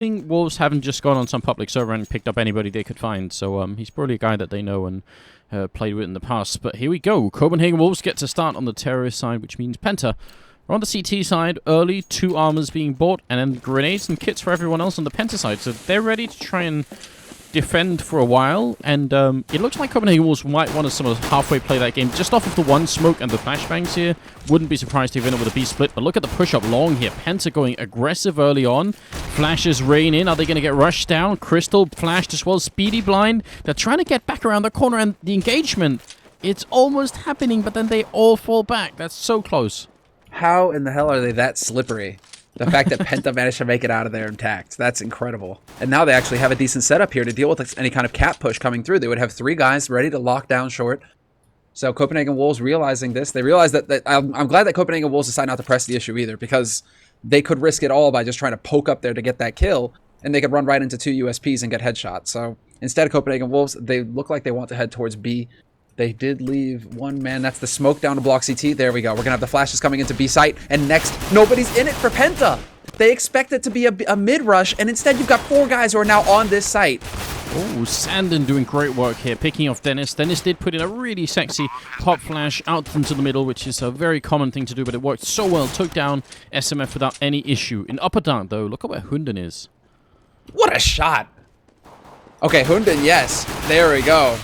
Wolves haven't just gone on some public server and picked up anybody they could find, so he's probably a guy that they know and played with in the past. But here we go. Copenhagen Wolves get to start on the terrorist side, which means Penta. We're on the CT side, early, 2 armors being bought, and then grenades and kits for everyone else on the Penta side. So they're ready to try and defend for a while, and it looks like Copenhagen Wolves might want to sort of halfway play that game just off of the one smoke and the flashbangs here. Wouldn't be surprised if they end up with a B split, but look at the push-up long here. Penta going aggressive early on. Flashes rain in. Are they going to get rushed down? Crystal flashed as well. Speedy blind. They're trying to get back around the corner, and the engagement, it's almost happening, but then they all fall back. That's so close. How in the hell are they that slippery? The fact that Penta managed to make it out of there intact. That's incredible. And now they actually have a decent setup here to deal with any kind of cap push coming through. They would have 3 guys ready to lock down short. So Copenhagen Wolves realizing this, they realize that I'm glad that Copenhagen Wolves decided not to press the issue either, because they could risk it all by just trying to poke up there to get that kill, and they could run right into 2 USPs and get headshots. So instead of Copenhagen Wolves, they look like they want to head towards B. They did leave 1 man. That's the smoke down to block CT. There we go. We're going to have the flashes coming into B site. And next, nobody's in it for Penta. They expect it to be a mid-rush, and instead you've got 4 guys who are now on this site. Oh, Sandon doing great work here, picking off Dennis. Dennis did put in a really sexy pop flash out into the middle, which is a very common thing to do, but it worked so well. Took down SMF without any issue. In upper dark, though, look at where Hunden is. What a shot. Okay, Hunden, yes. There we go.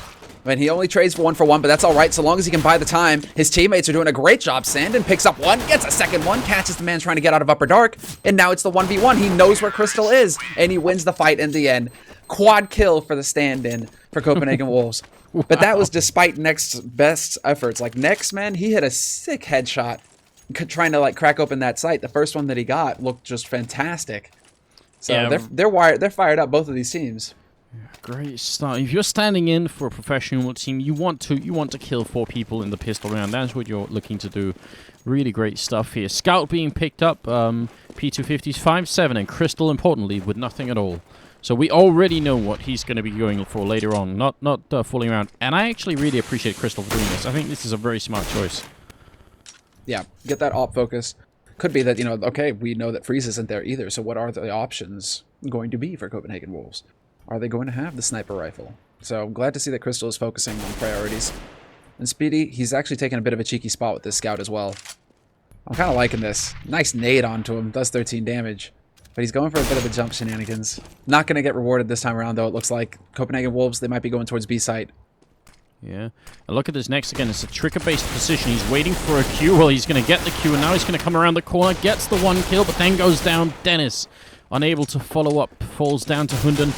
I mean, he only trades for 1 for 1, but that's all right so long as he can buy the time. His teammates are doing a great job. Sandon picks up 1, gets a second one, catches the man trying to get out of Upper Dark, and now it's the 1v1. He knows where Crystal is, and he wins the fight in the end. Quad kill for the stand-in for Copenhagen Wolves. Wow. But that was despite Next's best efforts. Like, Next, man, he hit a sick headshot trying to, like, crack open that site. The first one that he got looked just fantastic. So yeah, they're fired up, both of these teams. Great start. If you're standing in for a professional team, you want to kill 4 people in the pistol round. That's what you're looking to do. Really great stuff here. Scout being picked up. P250's 5-7, and Crystal, importantly, with nothing at all. So we already know what he's going to be going for later on. Not fooling around. And I actually really appreciate Crystal for doing this. I think this is a very smart choice. Yeah, get that op focus. Could be that, you know, okay, we know that Freeze isn't there either. So what are the options going to be for Copenhagen Wolves? Are they going to have the sniper rifle? So I'm glad to see that Crystal is focusing on priorities. And Speedy, he's actually taking a bit of a cheeky spot with this scout as well. I'm kind of liking this. Nice nade onto him. Does 13 damage. But he's going for a bit of a jump shenanigans. Not going to get rewarded this time around, though. It looks like Copenhagen Wolves, they might be going towards B site. Yeah. And look at this next again. It's a trigger-based position. He's waiting for a Q. Well, he's going to get the Q, and now he's going to come around the corner. Gets the 1 kill, but then goes down. Dennis, unable to follow up, falls down to Hunden.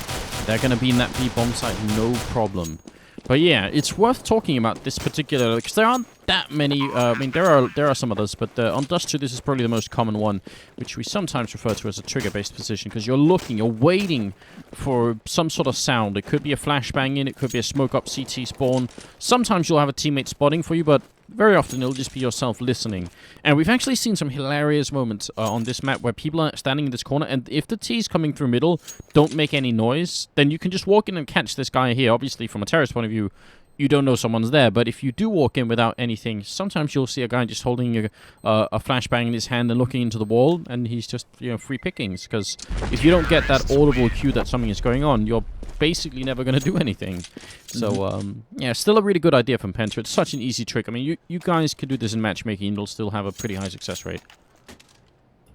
They're going to be in that B-bomb site, no problem. But yeah, it's worth talking about this particular, because there aren't that many. I mean, there are some others, but on Dust 2, this is probably the most common one, which we sometimes refer to as a trigger-based position, because you're waiting for some sort of sound. It could be a flashbang in, it could be a smoke-up CT spawn. Sometimes you'll have a teammate spotting for you, but very often it'll just be yourself listening. And we've actually seen some hilarious moments on this map where people are standing in this corner, and if the T's coming through middle don't make any noise, then you can just walk in and catch this guy here. Obviously, from a terrorist point of view, you don't know someone's there, but if you do walk in without anything, sometimes you'll see a guy just holding a flashbang in his hand and looking into the wall, and he's just, you know, free pickings. Because if you don't get that audible cue that something is going on, you're basically never going to do anything. So, yeah, still a really good idea from Penta. It's such an easy trick. I mean, you guys could do this in matchmaking, and you'll still have a pretty high success rate.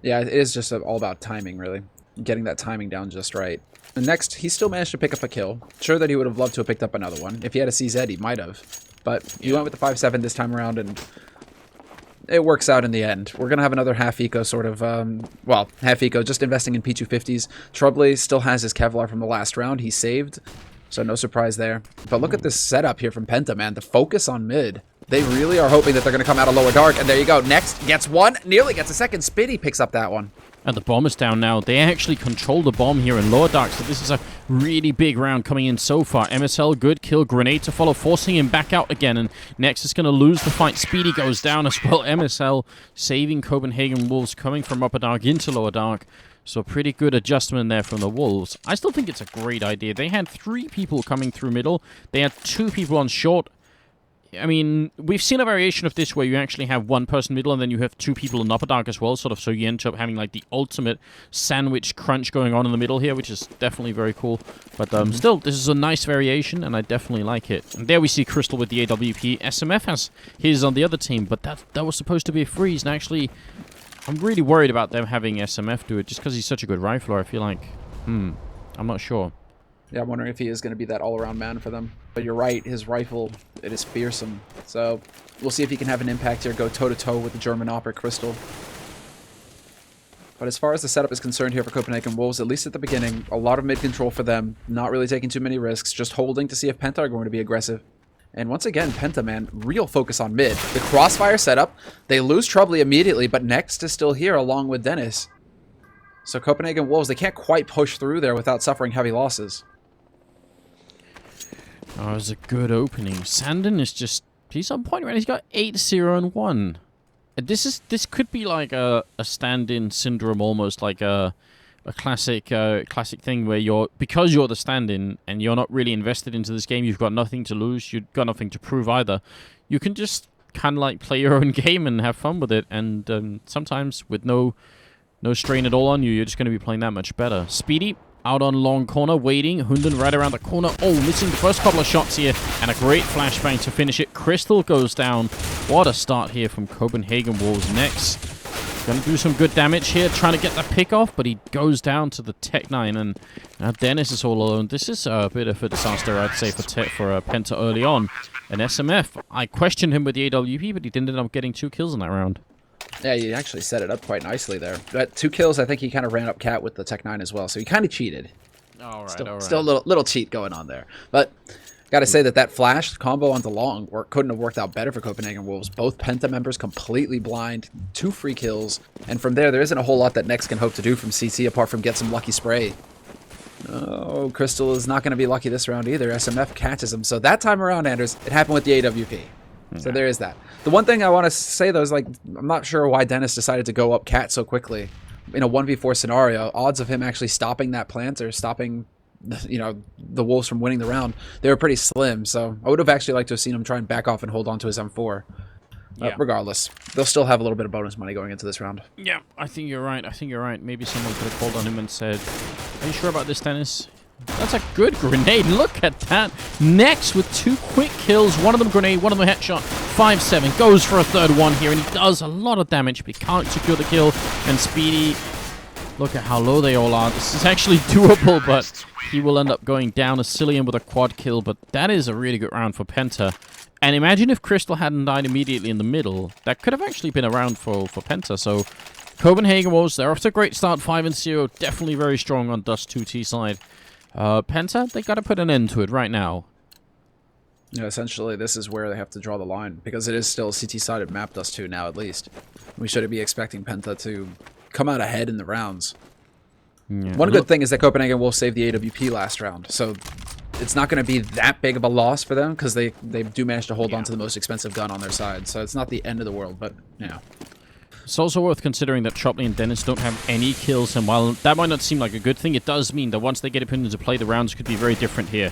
Yeah, it is just all about timing, really. Getting that timing down just right. And next, he still managed to pick up a kill. Sure that he would have loved to have picked up another one. If he had a CZ, he might have. But he went with the 5-7 this time around, and it works out in the end. We're going to have another half eco sort of, well, half eco, just investing in P250s. Troubley still has his Kevlar from the last round. He saved, so no surprise there. But look at this setup here from Penta, man. The focus on mid. They really are hoping that they're going to come out of lower dark, and there you go. Next gets 1, nearly gets a second. Spitty picks up that one. And the bomb is down now. They actually control the bomb here in lower dark, so this is a really big round coming in so far. MSL, good kill. Grenade to follow, forcing him back out again. And next is going to lose the fight. Speedy goes down as well. MSL saving Copenhagen Wolves coming from upper dark into lower dark. So pretty good adjustment there from the Wolves. I still think it's a great idea. They had 3 people coming through middle. They had 2 people on short. I mean, we've seen a variation of this where you actually have one person middle and then you have two people in upper dark as well, sort of, so you end up having like the ultimate sandwich crunch going on in the middle here, which is definitely very cool. But still, this is a nice variation, and I definitely like it. And there we see Crystal with the AWP. SMF has his on the other team, but that was supposed to be a freeze, and actually, I'm really worried about them having SMF do it, just because he's such a good rifler. I feel like, I'm not sure. Yeah, I'm wondering if he is going to be that all-around man for them. But you're right, his rifle, it is fearsome. So we'll see if he can have an impact here, go toe-to-toe with the German Opera Crystal. But as far as the setup is concerned here for Copenhagen Wolves, at least at the beginning, a lot of mid-control for them, not really taking too many risks, just holding to see if Penta are going to be aggressive. And once again, Penta, man, real focus on mid. The crossfire setup, they lose Troubley immediately, but Next is still here along with Dennis. So Copenhagen Wolves, they can't quite push through there without suffering heavy losses. Oh, it was a good opening. Sandin is just... He's on point, right? He's got 8-0-1. This could be like a stand-in syndrome, almost like a classic thing where because you're the stand-in and you're not really invested into this game, you've got nothing to lose, you've got nothing to prove either. You can just kind of like play your own game and have fun with it, and sometimes with no strain at all on you, you're just going to be playing that much better. Speedy out on long corner, waiting. Hunden right around the corner. Oh, missing the first couple of shots here. And a great flashbang to finish it. Crystal goes down. What a start here from Copenhagen Wolves. Next, going to do some good damage here, trying to get the pick off, but he goes down to the Tech 9, and now Dennis is all alone. This is a bit of a disaster, I'd say, for Penta early on. And SMF, I questioned him with the AWP, but he did end up getting 2 kills in that round. Yeah, you actually set it up quite nicely there. But 2 kills, I think he kind of ran up Cat with the Tech 9 as well, so he kind of cheated. All right, Still a little cheat going on there. But gotta say that flash combo onto long couldn't have worked out better for Copenhagen Wolves. Both Penta members completely blind, 2 free kills, and from there isn't a whole lot that Next can hope to do from CT apart from get some lucky spray. Oh, Crystal is not going to be lucky this round either. SMF catches him. So that time around, Anders, it happened with the AWP. So there is that. The one thing I want to say, though, is like, I'm not sure why Dennis decided to go up Cat so quickly. In a 1v4 scenario, odds of him actually stopping that plant or stopping, the Wolves from winning the round, they were pretty slim. So I would have actually liked to have seen him try and back off and hold on to his M4. Yeah. Regardless, they'll still have a little bit of bonus money going into this round. Yeah, I think you're right. Maybe someone could have called on him and said, "Are you sure about this, Dennis?" That's a good grenade. Look at that. Next with 2 quick kills. One of them grenade, one of them headshot. 5-7. Goes for a third one here, and he does a lot of damage, but he can't secure the kill. And Speedy, look at how low they all are. This is actually doable, but he will end up going down. A Cillian with a quad kill, but that is a really good round for Penta. And imagine if Crystal hadn't died immediately in the middle. That could have actually been a round for Penta. So Copenhagen Wolves, they're off to a great start. 5-0. Definitely very strong on Dust 2T side. Penta, they got to put an end to it right now. Yeah, essentially, this is where they have to draw the line, because it is still a CT-sided map, Dust 2 now, at least. We shouldn't be expecting Penta to come out ahead in the rounds. Yeah, One good thing is that Copenhagen will save the AWP last round, so it's not going to be that big of a loss for them, because they do manage to hold on to the most expensive gun on their side, so it's not the end of the world, but, It's also worth considering that Tropley and Dennis don't have any kills, and while that might not seem like a good thing, it does mean that once they get it into play, the rounds could be very different here.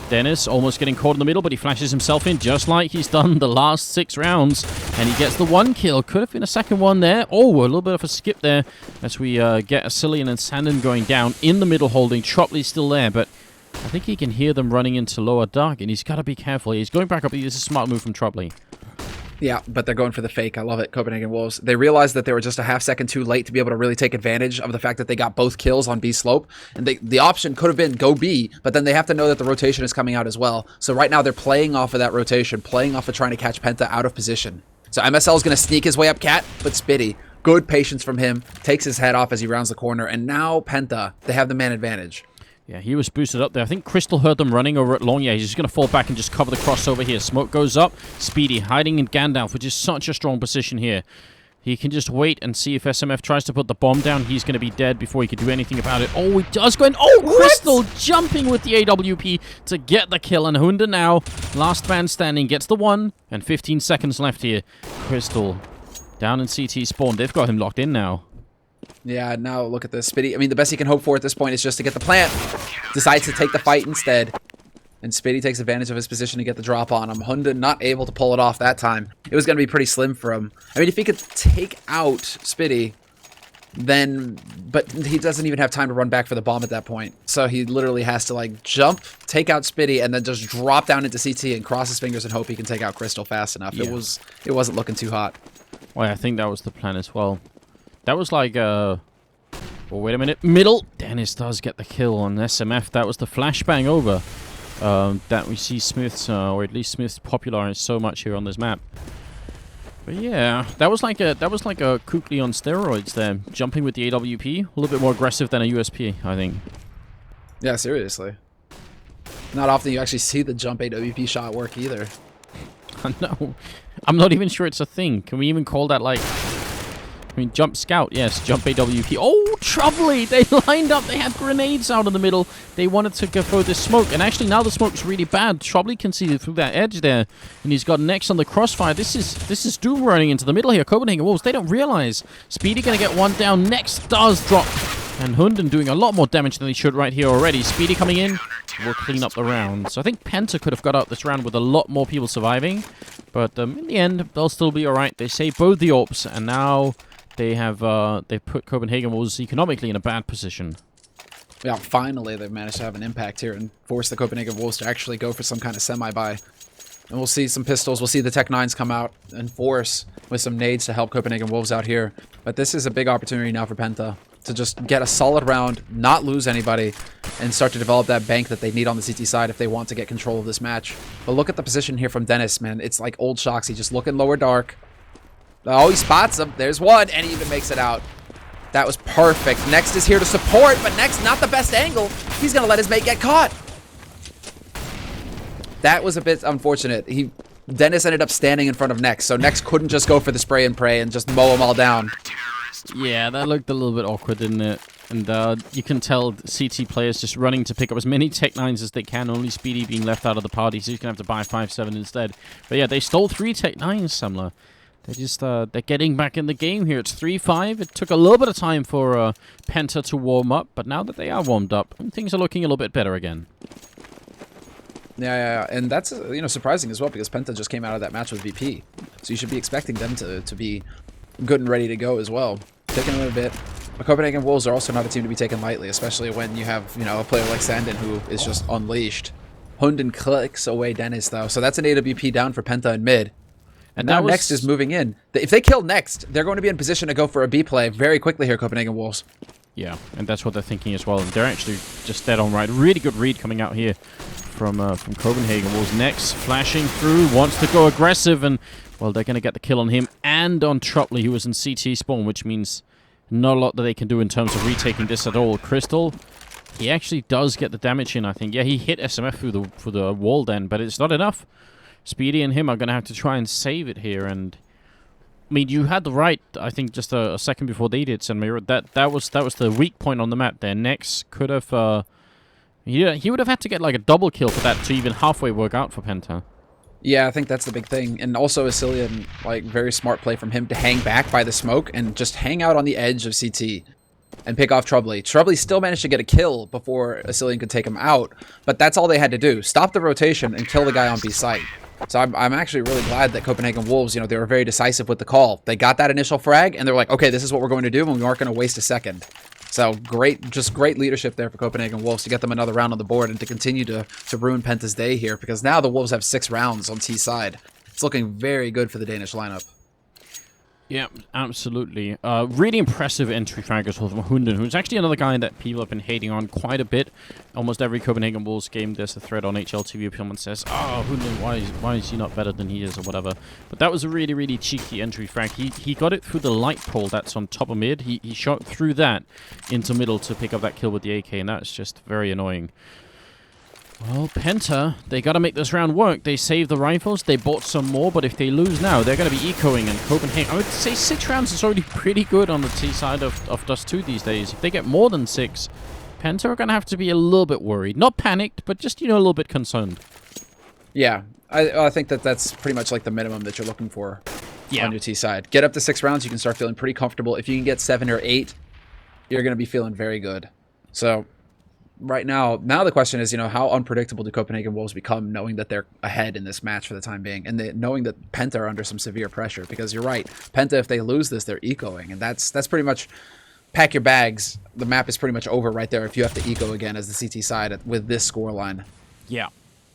Dennis almost getting caught in the middle, but he flashes himself in just like he's done the last 6 rounds, and he gets the 1 kill. Could have been a second one there. Oh, a little bit of a skip there as we get a Cillian and Sandin going down in the middle holding. Tropley's still there, but I think he can hear them running into lower dark, and he's got to be careful. He's going back up. This is a smart move from Tropley. Yeah, but they're going for the fake. I love it, Copenhagen Wolves. They realized that they were just a half second too late to be able to really take advantage of the fact that they got both kills on B slope. And the option could have been go B, but then they have to know that the rotation is coming out as well. So right now they're playing off of that rotation, playing off of trying to catch Penta out of position. So MSL is going to sneak his way up Cat, but Spitty, good patience from him, takes his head off as he rounds the corner. And now Penta, they have the man advantage. Yeah, he was boosted up there. I think Crystal heard them running over at long. Yeah, he's just going to fall back and just cover the crossover here. Smoke goes up. Speedy hiding in Gandalf, which is such a strong position here. He can just wait and see if SMF tries to put the bomb down. He's going to be dead before he can do anything about it. Oh, he does go in. Oh, Crystal jumping with the AWP to get the kill. And Hunda now, last man standing, gets the 1. And 15 seconds left here. Crystal down in CT spawn. They've got him locked in now. Yeah, now look at this. Spitty, I mean, the best he can hope for at this point is just to get the plant. Decides to take the fight instead. And Spitty takes advantage of his position to get the drop on him. Hunden not able to pull it off that time. It was going to be pretty slim for him. I mean, if he could take out Spitty, then... But he doesn't even have time to run back for the bomb at that point. So he literally has to, like, jump, take out Spitty, and then just drop down into CT and cross his fingers and hope he can take out Crystal fast enough. Yeah. It wasn't looking too hot. Well, I think that was the plan as well. That was like, oh, wait a minute. Middle! Dennis does get the kill on SMF. That was the flashbang over. That we see Smith's, or at least Smith's popularized so much here on this map. But yeah, that was like a Kukli on steroids there, jumping with the AWP, a little bit more aggressive than a USP, I think. Yeah, seriously. Not often you actually see the jump AWP shot work either. No, I'm not even sure it's a thing. Can we even call that like? I mean, jump scout, yes, jump AWP. Oh, Troubley! They lined up, they had grenades out in the middle. They wanted to go for this smoke, and actually now the smoke's really bad. Troubley can see through that edge there, and he's got Nex on the crossfire. This is Doom running into the middle here. Copenhagen Wolves, they don't realize. Speedy gonna get one down. Nex does drop, and Hunden doing a lot more damage than he should right here already. Speedy coming in will clean up the round. So I think Penta could have got out this round with a lot more people surviving, but in the end, they'll still be alright. They saved both the AWPs, and now... They've put Copenhagen Wolves economically in a bad position. Yeah, finally they've managed to have an impact here and force the Copenhagen Wolves to actually go for some kind of semi-buy. And we'll see some pistols. We'll see the Tech 9s come out and force with some nades to help Copenhagen Wolves out here. But this is a big opportunity now for Penta to just get a solid round, not lose anybody, and start to develop that bank that they need on the CT side if they want to get control of this match. But look at the position here from Dennis, man. It's like old Shoxy, just looking lower dark. Oh, he spots him. There's one, and he even makes it out. That was perfect. Next is here to support, but Next, not the best angle. He's going to let his mate get caught. That was a bit unfortunate. Dennis ended up standing in front of Next, so Next couldn't just go for the spray and pray and just mow them all down. Yeah, that looked a little bit awkward, didn't it? And you can tell CT players just running to pick up as many Tech 9s as they can, only Speedy being left out of the party, so he's going to have to buy 5-7 instead. But yeah, they stole 3 Tech 9s, Samler. They're getting back in the game here. It's 3-5. It took a little bit of time for Penta to warm up, but now that they are warmed up, things are looking a little bit better again. Yeah, and that's surprising as well because Penta just came out of that match with VP, so you should be expecting them to be good and ready to go as well. Taking them a bit. The Copenhagen Wolves are also not a team to be taken lightly, especially when you have a player like Sandin who is just unleashed. Hunden clicks away Dennis though, so that's an AWP down for Penta in mid. And now Next is moving in. If they kill Next, they're going to be in position to go for a B play very quickly here, Copenhagen Wolves. Yeah, and that's what they're thinking as well. They're actually just dead on right. Really good read coming out here from Copenhagen Wolves. Next, flashing through, wants to go aggressive, and, well, they're going to get the kill on him and on Trupley, who was in CT spawn, which means not a lot that they can do in terms of retaking this at all. Crystal, he actually does get the damage in, I think. Yeah, he hit SMF through the wall then, but it's not enough. Speedy and him are going to have to try and save it here, and I mean, you had the right, I think, just a second before they did, Senmiro. That was the weak point on the map there. Next could have, he would have had to get like a double kill for that to even halfway work out for Penta. Yeah, I think that's the big thing, and also a Cillian, like, very smart play from him to hang back by the smoke and just hang out on the edge of CT and pick off Troubley. Troubley still managed to get a kill before Asilian could take him out, but that's all they had to do. Stop the rotation and kill the guy on B site. So I'm actually really glad that Copenhagen Wolves, they were very decisive with the call. They got that initial frag, and they're like, okay, this is what we're going to do, and we aren't going to waste a second. So just great leadership there for Copenhagen Wolves to get them another round on the board and to continue to ruin Penta's day here, because now the Wolves have 6 rounds on T side. It's looking very good for the Danish lineup. Yeah, absolutely. Really impressive entry frag as well from Hunden, who's actually another guy that people have been hating on quite a bit. Almost every Copenhagen Wolves game, there's a thread on HLTV. Someone says, "Oh, Hunden, why is he not better than he is," or whatever. But that was a really, really cheeky entry frag. He got it through the light pole that's on top of mid. He shot through that into middle to pick up that kill with the AK, and that's just very annoying. Well, Penta, they got to make this round work. They saved the rifles, they bought some more, but if they lose now, they're going to be ecoing, and Copenhagen, I would say 6 rounds is already pretty good on the T side of Dust 2 these days. If they get more than 6, Penta are going to have to be a little bit worried. Not panicked, but just, a little bit concerned. Yeah, I think that's pretty much like the minimum that you're looking for on your T side. Get up to 6 rounds, you can start feeling pretty comfortable. If you can get 7 or 8, you're going to be feeling very good. So right now the question is, how unpredictable do Copenhagen Wolves become, knowing that they're ahead in this match for the time being, and knowing that Penta are under some severe pressure? Because you're right, Penta, if they lose this, they're ecoing, and that's pretty much pack your bags. The map is pretty much over right there if you have to eco again as the CT side with this scoreline. Yeah,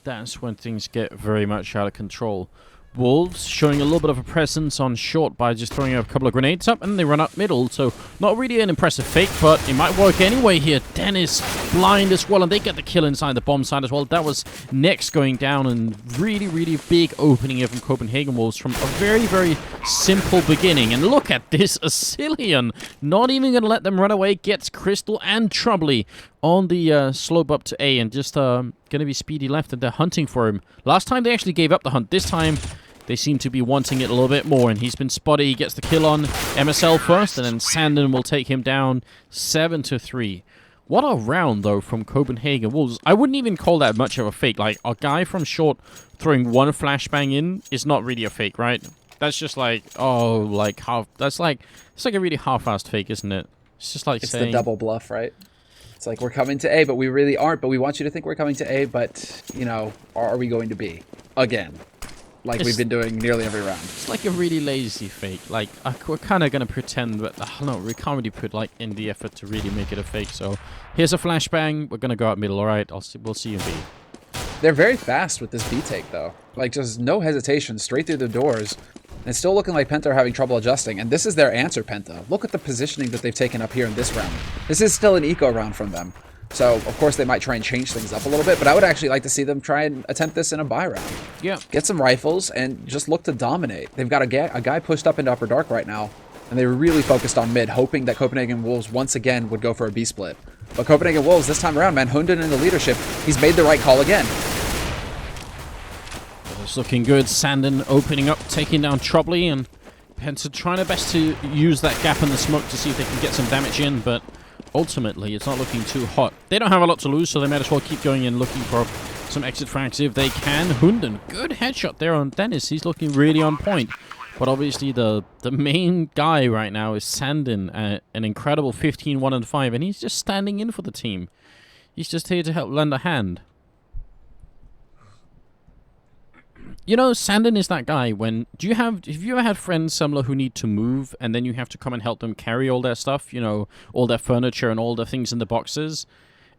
that's when things get very much out of control. Wolves showing a little bit of a presence on short by just throwing a couple of grenades up, and they run up middle, so not really an impressive fake, but it might work anyway here. Dennis blind as well, and they get the kill inside the bomb side as well. That was next going down, and really, really big opening here from Copenhagen Wolves from a very, very simple beginning. And look at this, Asilian, not even going to let them run away, gets Crystal and Troubly on the slope up to A, and just going to be speedy left, and they're hunting for him. Last time they actually gave up the hunt. This time they seem to be wanting it a little bit more, and he's been spotted. He gets the kill on MSL first, and then Sandon will take him down 7-3. What a round, though, from Copenhagen Wolves. I wouldn't even call that much of a fake. Like, a guy from short throwing one flashbang in is not really a fake, right? That's just like, oh, like half. That's like, it's like a really half-assed fake, isn't it? It's just like saying, the double bluff, right? It's like, we're coming to A, but we really aren't. But we want you to think we're coming to A, but, are we going to B? Again. Like we've been doing nearly every round. It's like a really lazy fake. Like, we're kind of going to pretend, but no, we can't really put like in the effort to really make it a fake. So here's a flashbang. We're going to go out middle. All right, we'll see you in B. They're very fast with this B take, though. Like, just no hesitation, straight through the doors. And it's still looking like Penta are having trouble adjusting. And this is their answer, Penta. Look at the positioning that they've taken up here in this round. This is still an eco round from them. So, of course, they might try and change things up a little bit, but I would actually like to see them try and attempt this in a buy round. Yeah. Get some rifles and just look to dominate. They've got a guy pushed up into Upper Dark right now, and they were really focused on mid, hoping that Copenhagen Wolves once again would go for a B split. But Copenhagen Wolves, this time around, man, Hunden in the leadership, he's made the right call again. It's looking good. Sandon opening up, taking down Troubly, and Penta trying their best to use that gap in the smoke to see if they can get some damage in, but ultimately, it's not looking too hot. They don't have a lot to lose, so they might as well keep going in looking for some exit frags if they can. Hunden, good headshot there on Dennis. He's looking really on point. But obviously, the main guy right now is Sandin, an incredible 15-1-5, and he's just standing in for the team. He's just here to help lend a hand. Sandin is that guy when... have you ever had friends similar who need to move and then you have to come and help them carry all their stuff, all their furniture and all the things in the boxes?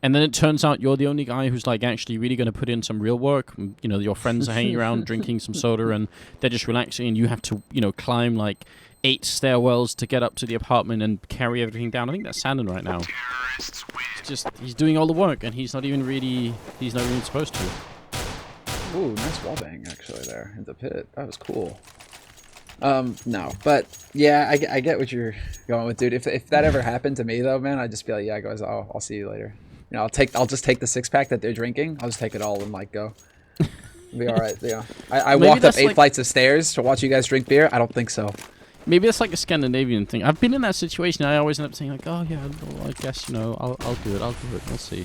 And then it turns out you're the only guy who's like actually really going to put in some real work. Your friends are hanging around drinking some soda and they're just relaxing, and you have to, climb like 8 stairwells to get up to the apartment and carry everything down. I think that's Sandin right now. He's doing all the work and he's not even supposed to. Ooh, nice wallbang actually there in the pit. That was cool. No, but yeah, I get what you're going with, dude. If that ever happened to me though, man, I'd just be like, yeah, guys, I'll see you later. I'll just take the 6-pack that they're drinking. I'll just take it all and like go. It'll be all right. Yeah. I walked up 8 flights of stairs to watch you guys drink beer. I don't think so. Maybe it's like a Scandinavian thing. I've been in that situation. I always end up saying like, oh yeah, well, I guess I'll do it. We'll see.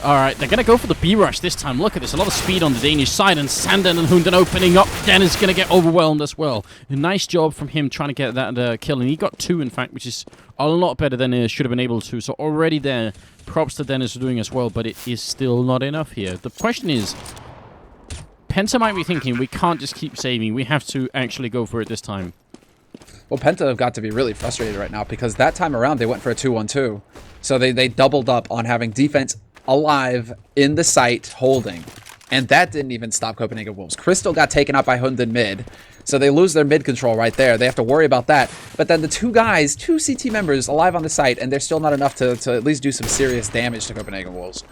All right, they're gonna go for the B rush this time. Look at this, a lot of speed on the Danish side, and Sandon and Hunden opening up. Dennis gonna get overwhelmed as well. A nice job from him trying to get that kill, and he got 2 in fact, which is a lot better than he should have been able to. So already there, props to Dennis for doing as well, but it is still not enough here. The question is, Penta might be thinking we can't just keep saving. We have to actually go for it this time. Well, Penta have got to be really frustrated right now because that time around they went for a 2-1-2. So they doubled up on having defense alive in the site holding. And that didn't even stop Copenhagen Wolves. Crystal got taken out by Hunden mid. So they lose their mid control right there. They have to worry about that. But then the 2 CT members alive on the site, and they're still not enough to at least do some serious damage to Copenhagen Wolves.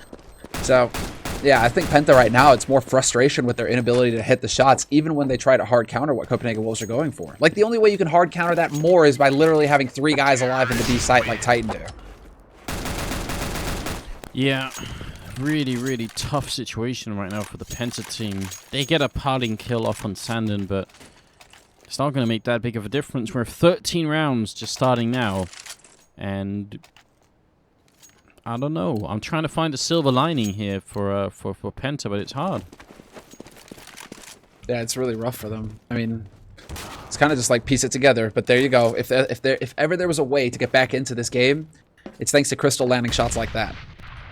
So, yeah, I think Penta right now, it's more frustration with their inability to hit the shots, even when they try to hard counter what Copenhagen Wolves are going for. Like, the only way you can hard counter that more is by literally having 3 guys alive in the B site like Titan do. Yeah, really, really tough situation right now for the Penta team. They get a parting kill off on Sandon, but it's not going to make that big of a difference. We're 13 rounds just starting now, and I don't know. I'm trying to find a silver lining here for Penta, but it's hard. Yeah, it's really rough for them. I mean, it's kind of just like piece it together. But there you go. If ever there was a way to get back into this game, it's thanks to Crystal landing shots like that.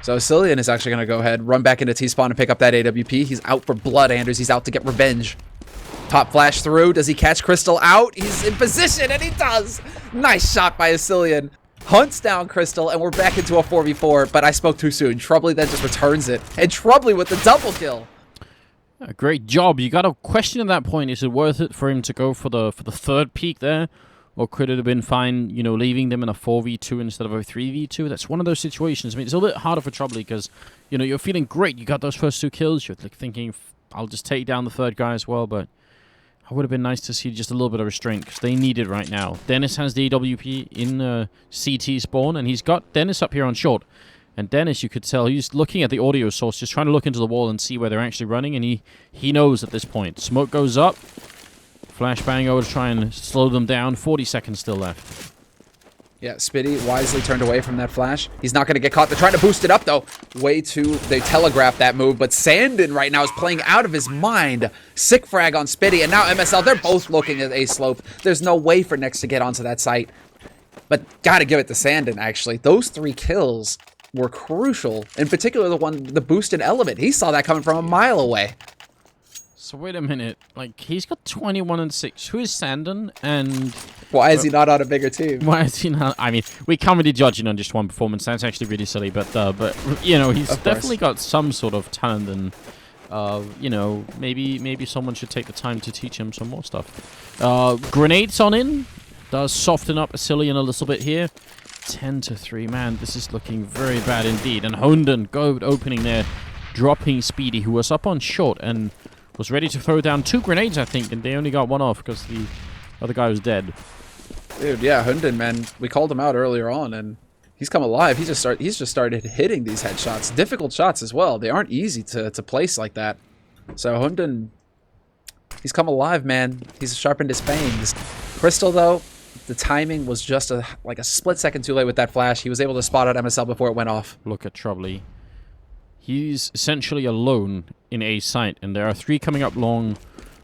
So Cillian is actually going to go ahead, run back into T-spawn and pick up that AWP. He's out for blood, Anders. He's out to get revenge. Pop flash through. Does he catch Crystal out? He's in position, and he does. Nice shot by Cillian. Hunts down Crystal, and we're back into a 4v4, but I spoke too soon. Troubley then just returns it. And Troubley with the double kill. Great job. You got to question at that point, is it worth it for him to go for the third peak there? Or could it have been fine, you know, leaving them in a 4v2 instead of a 3v2? That's one of those situations. I mean, it's a little bit harder for Troubley because, you know, you're feeling great. You got those first 2 kills. You're like thinking, I'll just take down the third guy as well, but it would have been nice to see just a little bit of restraint because they need it right now. Dennis has the AWP in CT spawn, and he's got Dennis up here on short. And Dennis, you could tell, he's looking at the audio source, just trying to look into the wall and see where they're actually running, and he knows at this point. Smoke goes up. Flashbang over to try and slow them down. 40 seconds still left. Yeah, Spitty wisely turned away from that flash. He's not going to get caught. They're trying to boost it up, though. They telegraphed that move, but Sandin right now is playing out of his mind. Sick frag on Spitty, and now MSL, they're both looking at A-slope. There's no way for Next to get onto that site. But got to give it to Sandin, actually. Those 3 kills were crucial. In particular, the boosted element. He saw that coming from a mile away. So wait a minute, like he's got 21 and 6. Who is Sandon? And why is he not on a bigger team? Why is he not? I mean, we can't really judge on just one performance. That's actually really silly. But you know, he's definitely got some sort of talent, and you know, maybe someone should take the time to teach him some more stuff. Grenades on in does soften up Cillian a little bit here. 10-3, man, this is looking very bad indeed. And Hunden opening there, dropping Speedy, who was up on short and was ready to throw down 2 grenades, I think, and they only got 1 off because the other guy was dead. Dude, yeah, Hunden, man, we called him out earlier on, and he's come alive. He's just started hitting these headshots, difficult shots as well. They aren't easy to place like that. So Hunden, he's come alive, man. He's sharpened his fangs. Crystal, though, the timing was just like a split second too late with that flash. He was able to spot out MSL before it went off. Look at Troubley. He's essentially alone in A site, and there are 3 coming up long,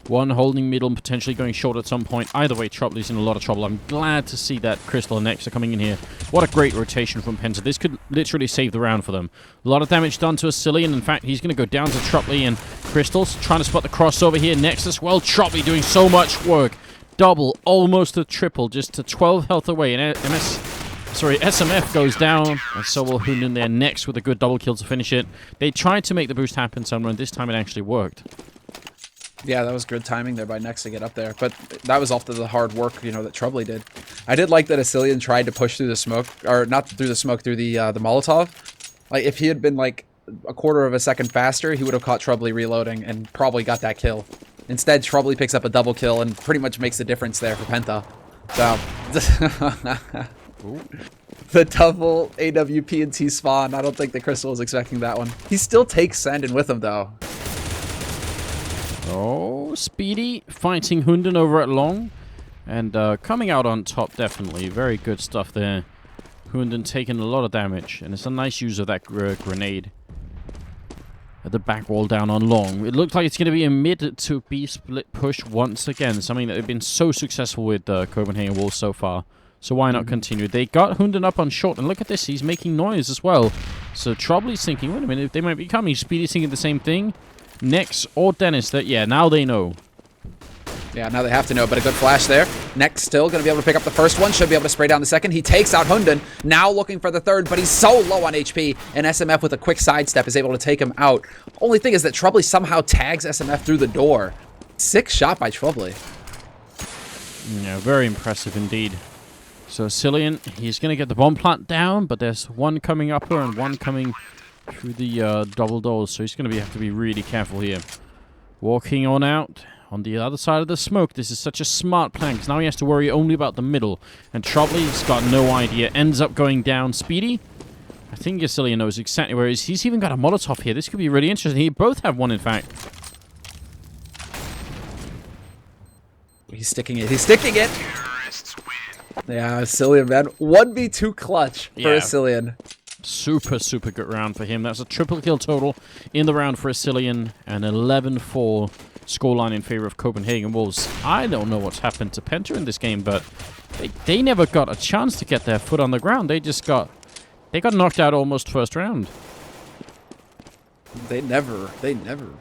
1 holding middle and potentially going short at some point. Either way, Troubley's in a lot of trouble. I'm glad to see that Crystal and Next are coming in here. What a great rotation from Penta. This could literally save the round for them. A lot of damage done to Cillian. In fact, he's going to go down to Troubley, and Crystal's trying to spot the crossover here. Next as well, Troubley doing so much work. Double, almost a triple, just to 12 health away, and SMF goes down, and so will Hunden there next with a good double kill to finish it. They tried to make the boost happen somewhere, and this time it actually worked. Yeah, that was good timing there by Next to get up there, but that was off to the hard work, you know, that Troubley did. I did like that Cillian tried to push through the smoke, or not through the smoke, through the Molotov. Like, if he had been like a quarter of a second faster, he would have caught Troubley reloading and probably got that kill. Instead, Troubley picks up a double kill and pretty much makes the difference there for Penta. So, the double AWP and T spawn. I don't think the Crystal was expecting that one. He still takes Sandin with him, though. Oh, Speedy fighting Hunden over at long. And coming out on top, definitely. Very good stuff there. Hunden taking a lot of damage. And it's a nice use of that grenade. At the back wall down on long. It looks like it's going to be a mid to B split push once again. Something that they've been so successful with Copenhagen Wolves so far. So why not continue? They got Hunden up on short. And look at this. He's making noise as well. So Troubley's thinking, wait a minute, they might be coming. Speedy's thinking the same thing. Next or Dennis. Yeah, now they know. Yeah, now they have to know, but a good flash there. Next still going to be able to pick up the first one. Should be able to spray down the second. He takes out Hunden. Now looking for the third, but he's so low on HP. And SMF with a quick sidestep is able to take him out. Only thing is that Troubley somehow tags SMF through the door. 6 shot by Troubley. Yeah, very impressive indeed. So Cillian, he's going to get the bomb plant down, but there's one coming upper and one coming through the double doors. So he's going to have to be really careful here. Walking on out. On the other side of the smoke, this is such a smart plan, because now he has to worry only about the middle. And Troubley's got no idea. Ends up going down. Speedy, I think Cillian knows exactly where he is. He's even got a Molotov here. This could be really interesting. He both have one, in fact. He's sticking it. He's sticking it! Yeah, Cillian, man. 1v2 clutch for Cillian. Super, super good round for him. That's a triple kill total in the round for Cillian. And 11-4 scoreline in favor of Copenhagen Wolves. I don't know what's happened to Penta in this game, but they never got a chance to get their foot on the ground. They got knocked out almost first round. They never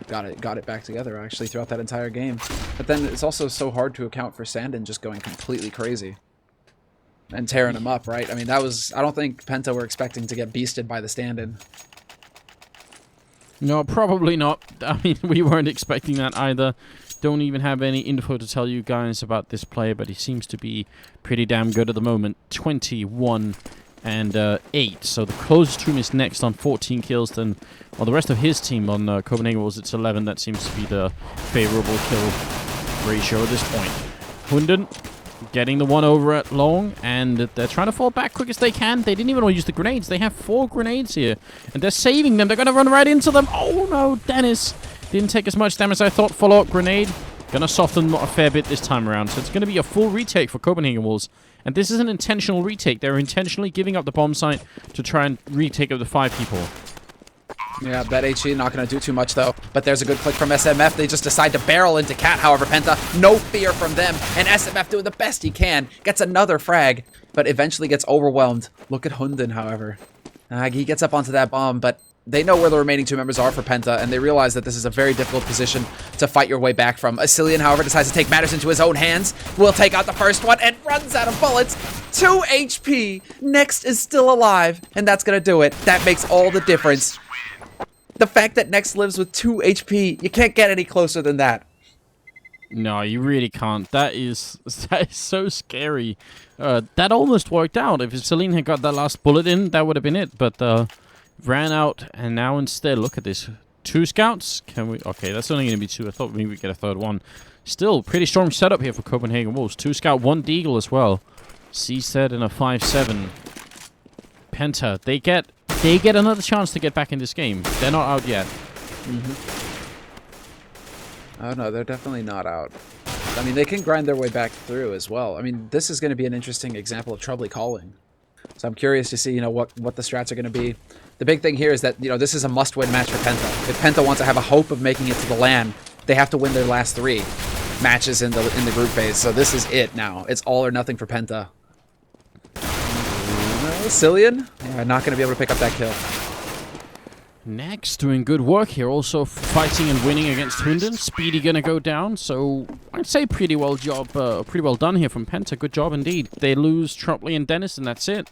got it back together actually throughout that entire game. But then it's also so hard to account for Sandin just going completely crazy and tearing him up, right? I mean, I don't think Penta were expecting to get beasted by the stand-in. No, probably not. I mean, we weren't expecting that either. Don't even have any info to tell you guys about this player, but he seems to be pretty damn good at the moment. 21 and 8. So the closest to him is next on 14 kills. Then, well, the rest of his team on Copenhagen Wolves, it's 11. That seems to be the favorable kill ratio at this point. Hunden getting the one over at long, and they're trying to fall back quick as they can. They didn't even want to use the grenades. They have 4 grenades here, and they're saving them. They're going to run right into them. Oh, no, Dennis didn't take as much damage as I thought. Follow-up grenade. Going to soften a fair bit this time around, so it's going to be a full retake for Copenhagen Wolves. And this is an intentional retake. They're intentionally giving up the bomb site to try and retake up the 5 people. Yeah, bet HE not going to do too much, though. But there's a good click from SMF. They just decide to barrel into Cat, however, Penta. No fear from them. And SMF doing the best he can. Gets another frag, but eventually gets overwhelmed. Look at Hunden, however. He gets up onto that bomb, but they know where the remaining 2 members are for Penta, and they realize that this is a very difficult position to fight your way back from. Asilian, however, decides to take matters into his own hands. Will take out the first one and runs out of bullets. 2 HP. Next is still alive, and that's going to do it. That makes all the difference. The fact that Next lives with 2 HP, you can't get any closer than that. No, you really can't. That is so scary. That almost worked out. If Celine had got that last bullet in, that would have been it. But ran out, and now instead, look at this. 2 scouts? Can we? Okay, that's only going to be 2. I thought maybe we'd get a third one. Still, pretty strong setup here for Copenhagen Wolves. 2 scout, 1 deagle as well. C-set and a 5-7. Penta, they get another chance to get back in this game. They're not out yet. Oh, no, they're definitely not out. I mean, they can grind their way back through as well. I mean, this is going to be an interesting example of troubly calling. So I'm curious to see, you know, what the strats are going to be. The big thing here is that, you know, this is a must-win match for Penta. If Penta wants to have a hope of making it to the LAN, they have to win their last 3 matches in the group phase. So this is it now. It's all or nothing for Penta. Cillian? Yeah, not going to be able to pick up that kill. Next, doing good work here, also fighting and winning against Hunden. Speedy gonna go down, so I'd say pretty well done here from Penta. Good job indeed. They lose Tropley and Dennis, and that's it.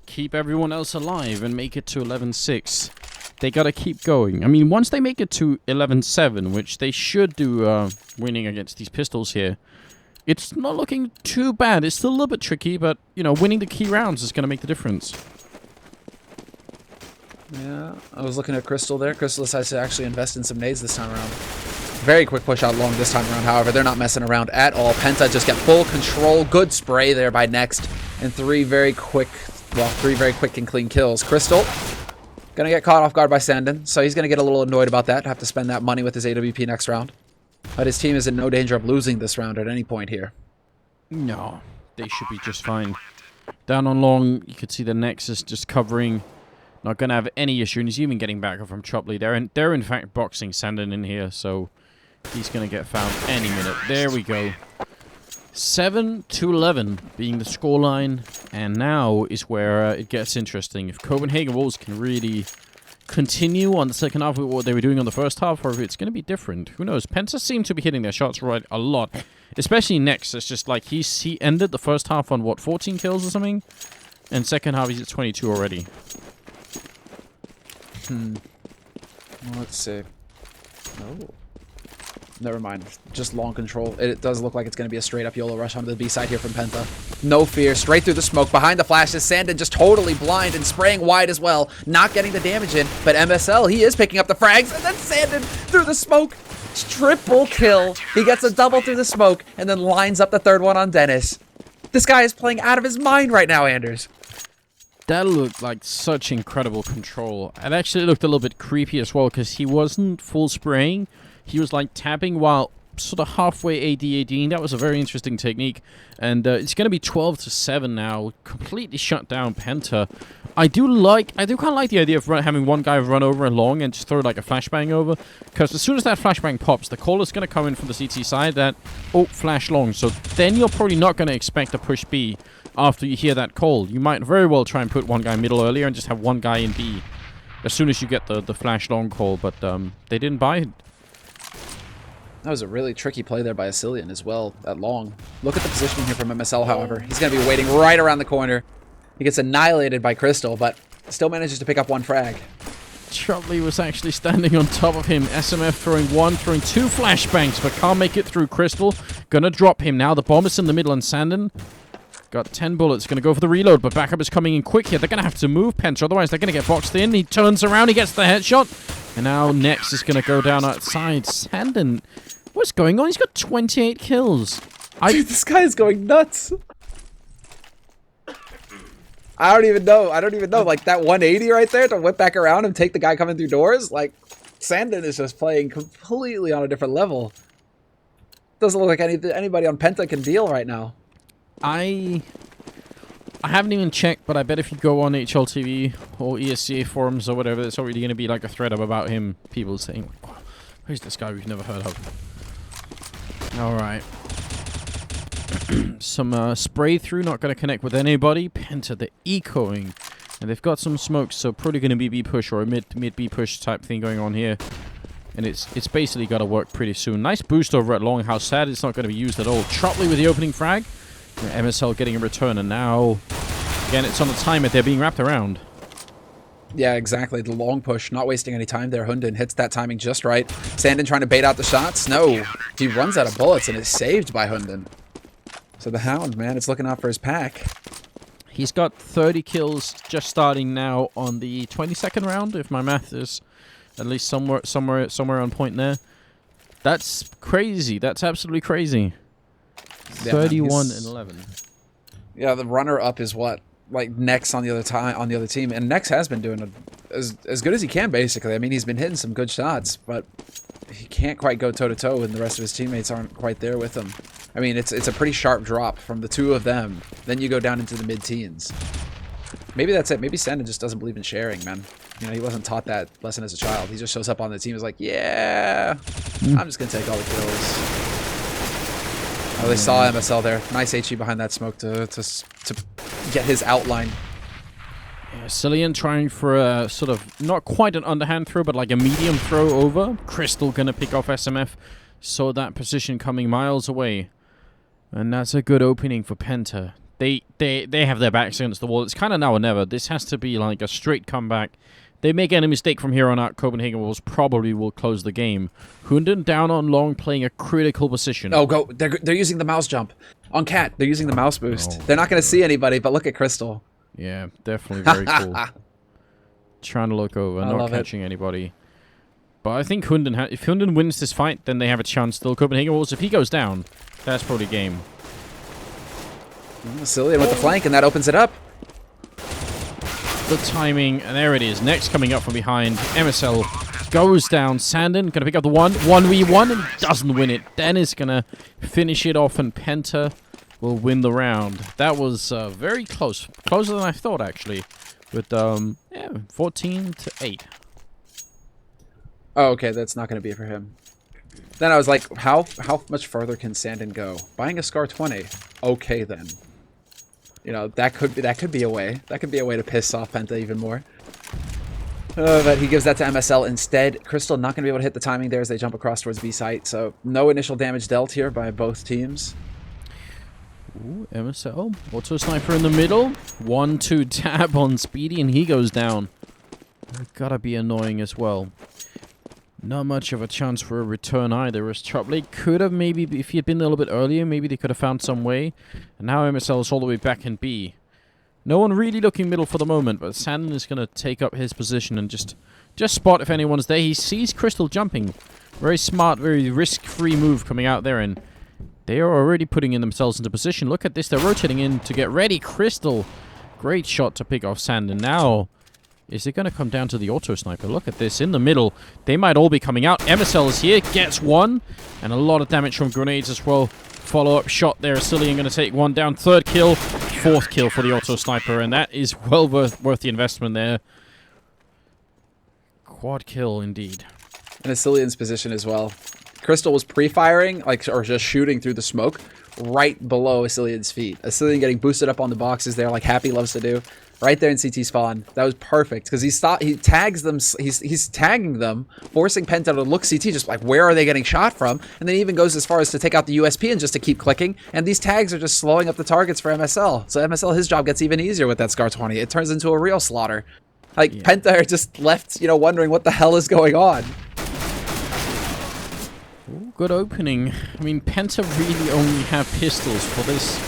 Keep everyone else alive and make it to 11-6. They gotta keep going. I mean, once they make it to 11-7, which they should do, winning against these pistols here, it's not looking too bad. It's still a little bit tricky, but, you know, winning the key rounds is gonna make the difference. Yeah, I was looking at Crystal there. Crystal decides to actually invest in some nades this time around. Very quick push out long this time around, however. They're not messing around at all. Penta just get full control. Good spray there by Next. And 3 very quick and clean kills. Crystal gonna get caught off guard by Sandin, so he's gonna get a little annoyed about that. Have to spend that money with his AWP next round. But his team is in no danger of losing this round at any point here. No, they should be just fine. Down on long, you could see the Nexus just covering. Not going to have any issue, and he's even getting back from Tropley. They're in fact boxing Sandin in here, so he's going to get found any minute. There we go. 7-11 being the scoreline, and now is where it gets interesting. If Copenhagen Wolves can really continue on the second half of what they were doing on the first half, or if it's going to be different, who knows? Penta seem to be hitting their shots right a lot, especially Next. It's just like he ended the first half on, what, 14 kills or something? And second half he's at 22 already. Let's see. Oh. Never mind. Just long control. It does look like it's going to be a straight up YOLO rush onto the B side here from Penta. No fear. Straight through the smoke. Behind the flashes. Sandin just totally blind and spraying wide as well. Not getting the damage in. But MSL, he is picking up the frags. And then Sandin through the smoke. Triple kill. He gets a double through the smoke. And then lines up the 3rd one on Dennis. This guy is playing out of his mind right now, Anders. That looked like such incredible control. It actually looked a little bit creepy as well, because he wasn't full spraying. He was like tapping while sort of halfway ADing. That was a very interesting technique. And it's going to be 12-7 now. Completely shut down Penta. I do kind of like the idea of having one guy run over along and just throw like a flashbang over. Because as soon as that flashbang pops, the call is going to come in from the CT side that, oh, flash long. So then you're probably not going to expect a push B after you hear that call. You might very well try and put one guy middle earlier and just have one guy in B. as soon as you get the flash long call, but they didn't buy it. That was a really tricky play there by Asilian as well, that long. Look at the positioning here from MSL, however. He's going to be waiting right around the corner. He gets annihilated by Crystal, but still manages to pick up one frag. Trotley was actually standing on top of him. SMF throwing one, throwing two flashbangs, but can't make it through Crystal. Gonna drop him now. The bomb is in the middle, and Sandin got 10 bullets. Gonna go for the reload, but backup is coming in quick here. They're gonna have to move Penta, otherwise they're gonna get boxed in. He turns around, he gets the headshot, and now Nex is gonna go down outside. Sandin, what's going on? He's got 28 kills. Dude, this guy is going nuts. I don't even know. Like, that 180 right there to whip back around and take the guy coming through doors. Like, Sandin is just playing completely on a different level. Doesn't look like anybody on Penta can deal right now. I haven't even checked, but I bet if you go on HLTV or ESEA forums or whatever, it's already going to be like a thread up about him. People saying, who's this guy we've never heard of? Alright. Some spray through, not going to connect with anybody. Penta, they're ecoing. And they've got some smokes, so probably going to be B push or a mid B push type thing going on here. And it's basically got to work pretty soon. Nice boost over at long. How sad it's not going to be used at all. Trotley with the opening frag. MSL getting a return, and now again it's on the timer. They're being wrapped around. Yeah, exactly. The long push, not wasting any time there. Hundun hits that timing just right. Sandin trying to bait out the shots. No, he runs out of bullets and is saved by Hundun. So the Hound, man, is looking out for his pack. He's got 30 kills just starting now on the 22nd round, if my math is at least somewhere on point there. That's crazy. That's absolutely crazy. Yeah, 31 and 11. Yeah, the runner-up is what? Like Nex on the other team, and Nex has been doing as good as he can, basically. I mean, he's been hitting some good shots, but he can't quite go toe-to-toe, and the rest of his teammates aren't quite there with him. I mean, it's a pretty sharp drop from the two of them. Then you go down into the mid-teens. Maybe that's it. Maybe Sandin just doesn't believe in sharing, man. You know, he wasn't taught that lesson as a child. He just shows up on the team and is like, yeah, I'm just going to take all the kills. Oh, they saw MSL there. Nice HE behind that smoke to get his outline. Yeah, Cillian trying for a sort of, not quite an underhand throw, but like a medium throw over. Crystal going to pick off SMF. Saw that position coming miles away. And that's a good opening for Penta. They have their backs against the wall. It's kind of now or never. This has to be like a straight comeback. They make any mistake from here on out, Copenhagen Wolves probably will close the game. Hundun down on long, playing a critical position. Oh, go! They're using the mouse jump on Cat. They're using the mouse boost. Oh, they're not going to see anybody, but look at Crystal. Yeah, definitely very cool. Trying to look over, not catching anybody. But I think Hundun, if Hundun wins this fight, then they have a chance still. Copenhagen Wolves, if he goes down, that's probably game. Cillian with the flank, and that opens it up. The timing, and there it is. Next coming up from behind. MSL goes down. Sandin gonna pick up the 1v1 and doesn't win it. Dennis gonna finish it off, and Penta will win the round. That was very close. Closer than I thought, actually. With, 14-8. Oh, okay, that's not going to be it for him. Then I was like, how much further can Sandin go? Buying a Scar 20. Okay, then. You know, that could be a way. That could be a way to piss off Penta even more. But he gives that to MSL instead. Crystal not going to be able to hit the timing there as they jump across towards B site. So no initial damage dealt here by both teams. Ooh, MSL. Auto sniper in the middle. 1-2 tab on Speedy, and he goes down. Gotta be annoying as well. Not much of a chance for a return either, as Trotley could have maybe, if he had been a little bit earlier, maybe they could have found some way. And now MSL is all the way back in B. No one really looking middle for the moment, but Sandin is going to take up his position and just spot if anyone's there. He sees Crystal jumping. Very smart, very risk-free move coming out there, and they are already putting in themselves into position. Look at this, they're rotating in to get ready. Crystal, great shot to pick off Sandin. Now, is it going to come down to the auto sniper? Look at this, in the middle. They might all be coming out. MSL is here, gets one, and a lot of damage from grenades as well. Follow-up shot there. Cillian going to take one down. Third kill, fourth kill for the auto sniper, and that is well worth the investment there. Quad kill, indeed. And Cillian's position as well. Crystal was pre-firing, or just shooting through the smoke, right below Cillian's feet. Cillian getting boosted up on the boxes there, like Happy loves to do. right there in CT spawn. That was perfect because he tags them. He's tagging them, forcing Penta to look CT, just like where are they getting shot from, and then he even goes as far as to take out the USP and just to keep clicking. And these tags are just slowing up the targets for MSL. So MSL, his job gets even easier with that Scar 20. It turns into a real slaughter. Like Penta are just left, wondering what the hell is going on. Ooh, good opening. I mean, Penta really only have pistols for this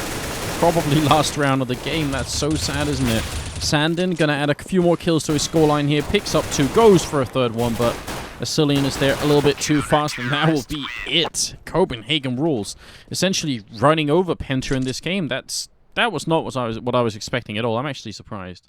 probably last round of the game. That's so sad, isn't it? Sandin gonna add a few more kills to his scoreline here. Picks up 2, goes for a 3rd one, but Asilian is there a little bit too fast, and that will be it. Copenhagen rules. Essentially running over Penta in this game. That was not what I was expecting at all. I'm actually surprised.